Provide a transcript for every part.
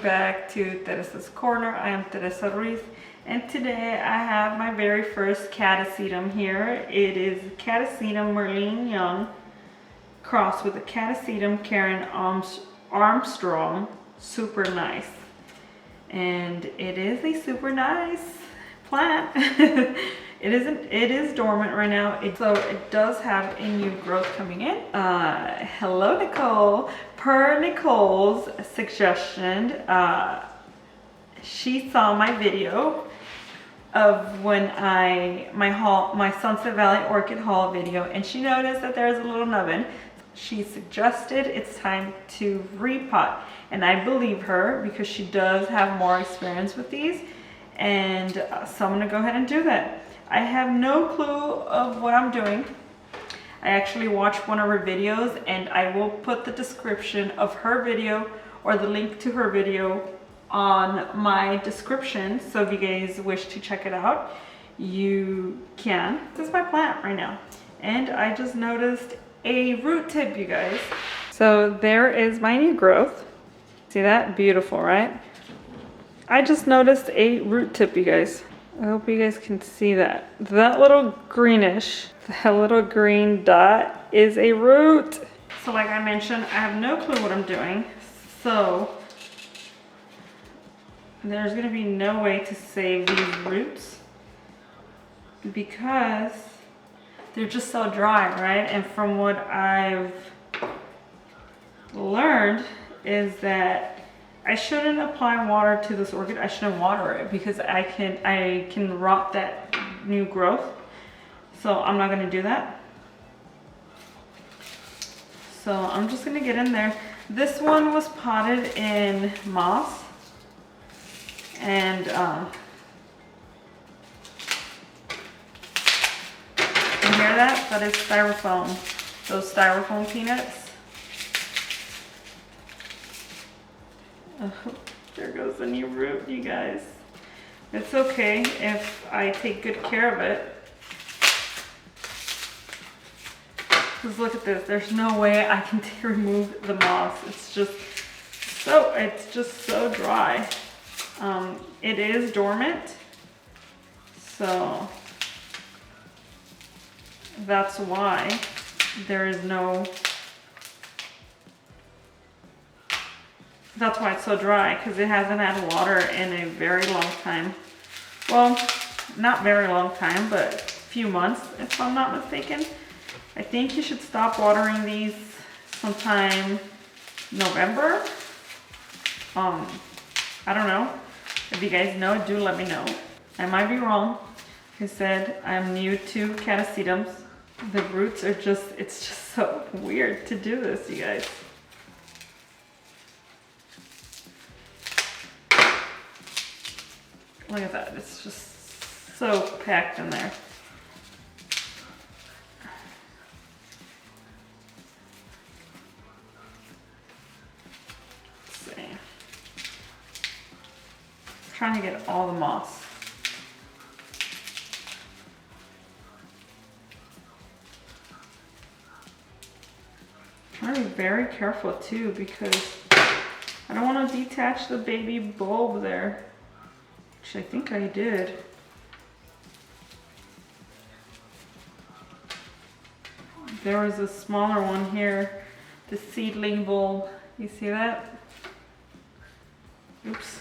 back to Teresa's Corner. I am Teresa Ruiz, and today I have my very first catasetum here. It is catasetum Merlin Young crossed with a catasetum Karen Armstrong super nice. And it is a super nice plant. It is dormant right now. So it does have a new growth coming in. Hello Nicole. Per Nicole's suggestion, she saw my video of when my Sunset Valley Orchid haul video, and she noticed that there's a little nubbin. She suggested it's time to repot, and I believe her because she does have more experience with these, and so I'm gonna go ahead and do that. I have no clue of what I'm doing. I actually watched one of her videos, and I will put the description of her video or the link to her video on my description, so if you guys wish to check it out, you can. This is my plant right now, and I just noticed a root tip, you guys. So there is my new growth. See that? Beautiful, right? I just noticed a root tip, you guys. I hope you guys can see that. That little greenish, that little green dot is a root. So like I mentioned, I have no clue what I'm doing. So there's gonna be no way to save these roots because they're just so dry, right? And from what I've learned is that I shouldn't apply water to this orchid. I shouldn't water it because I can rot that new growth. So I'm not gonna do that. So I'm just gonna get in there. This one was potted in moss, and you hear that? That is styrofoam. Those styrofoam peanuts. Oh, there goes the new root, you guys. It's okay if I take good care of it. Just look at this. There's no way I can remove the moss. It's just so dry. It is dormant, so that's why there is no. That's why it's so dry, because it hasn't had water in a very long time. Well, not very long time, but a few months, if I'm not mistaken. I think you should stop watering these sometime November. I don't know. If you guys know, do let me know. I might be wrong. Like I said, I'm new to catasetums. The roots are it's just so weird to do this, you guys. Look at that, it's just so packed in there. Let's see. I'm trying to get all the moss. I'm trying to be very careful too, because I don't want to detach the baby bulb there. I think I did. There was a smaller one here, the seedling bulb. You see that? Oops.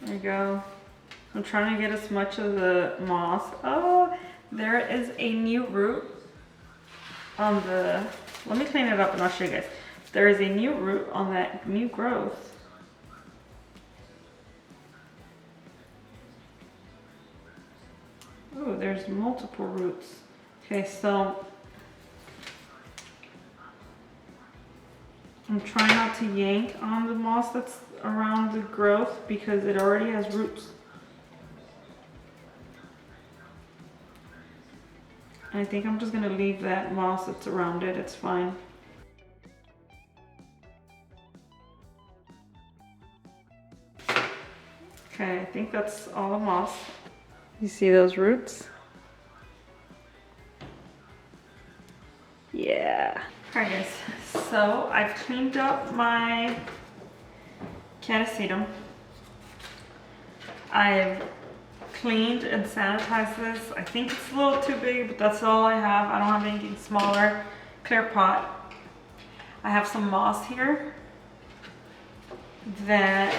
There you go. I'm trying to get as much of the moss. Oh, there is a new root on the, let me clean it up and I'll show you guys. There is a new root on that new growth. Oh, there's multiple roots. Okay, so I'm trying not to yank on the moss that's around the growth because it already has roots. I think I'm just gonna leave that moss that's around it, it's fine. Okay, I think that's all the moss. You see those roots? So I've cleaned up my catasetum. I've cleaned and sanitized this. I think it's a little too big, but that's all I have. I don't have anything smaller. Clear pot. I have some moss here that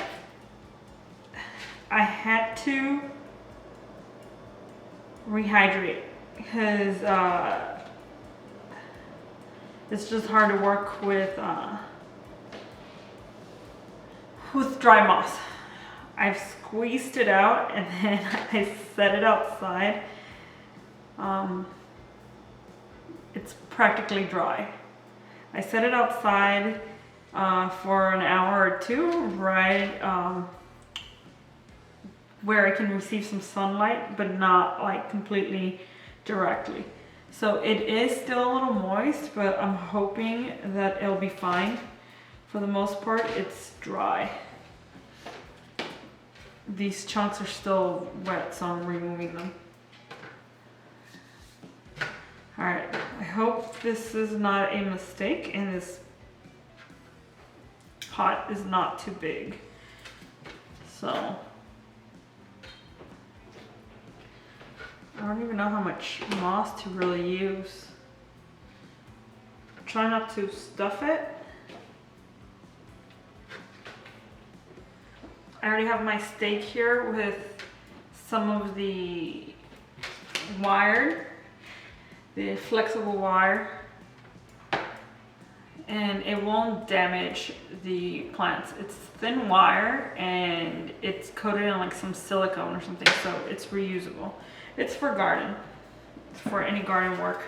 I had to rehydrate because it's just hard to work with dry moss. I've squeezed it out and then I set it outside. It's practically dry. I set it outside for an hour or two, right where I can receive some sunlight, but not like completely directly. So it is still a little moist, but I'm hoping that it'll be fine. For the most part, it's dry. These chunks are still wet, so I'm removing them. All right, I hope this is not a mistake and this pot is not too big. So, I don't even know how much moss to really use. Try not to stuff it. I already have my stake here with some of the wire, the flexible wire, and it won't damage the plants. It's thin wire and it's coated in like some silicone or something, so it's reusable. It's for garden. It's for any garden work.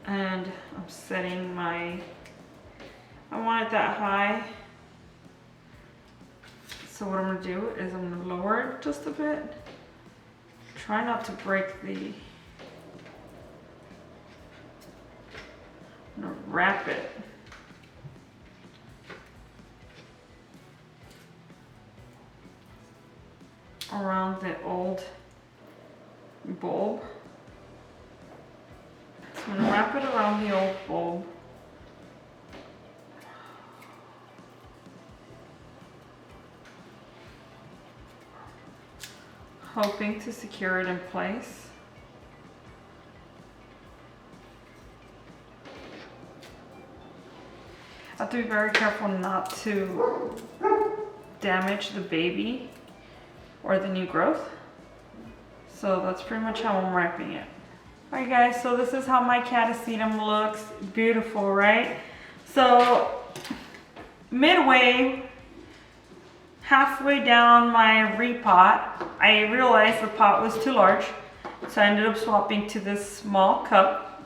And I'm setting my, I want it that high. So what I'm gonna do is I'm gonna lower it just a bit. Try not to break the, I'm gonna wrap it. Around the old bulb. So I'm gonna wrap it around the old bulb. Hoping to secure it in place. I have to be very careful not to damage the baby or the new growth. So that's pretty much how I'm wrapping it. Alright guys, so this is how my catasetum looks. Beautiful, right? So midway, halfway down my repot, I realized the pot was too large, so I ended up swapping to this small cup.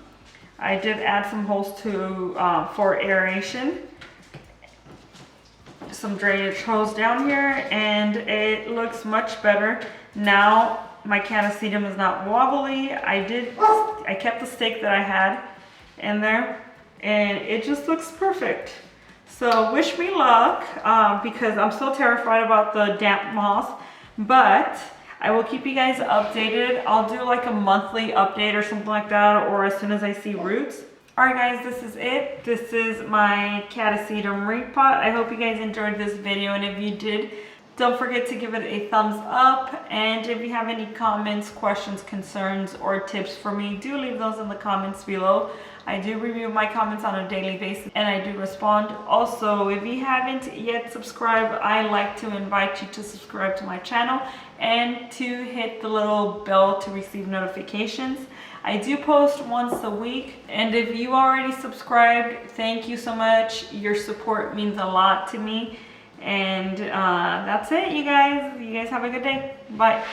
I did add some holes to for aeration, some drainage hose down here, and it looks much better. Now my catasetum is not wobbly. I kept the stake that I had in there, and it just looks perfect. So wish me luck, because I'm still terrified about the damp moss, but I will keep you guys updated. I'll do like a monthly update or something like that, or as soon as I see roots. Alright guys, this is it. This is my catasetum repot. I hope you guys enjoyed this video, and if you did, don't forget to give it a thumbs up. And if you have any comments, questions, concerns, or tips for me, do leave those in the comments below. I do review my comments on a daily basis and I do respond. Also, if you haven't yet subscribed, I like to invite you to subscribe to my channel and to hit the little bell to receive notifications. I do post once a week, and if you already subscribed, thank you so much. Your support means a lot to me. And that's it, you guys. You guys have a good day. Bye.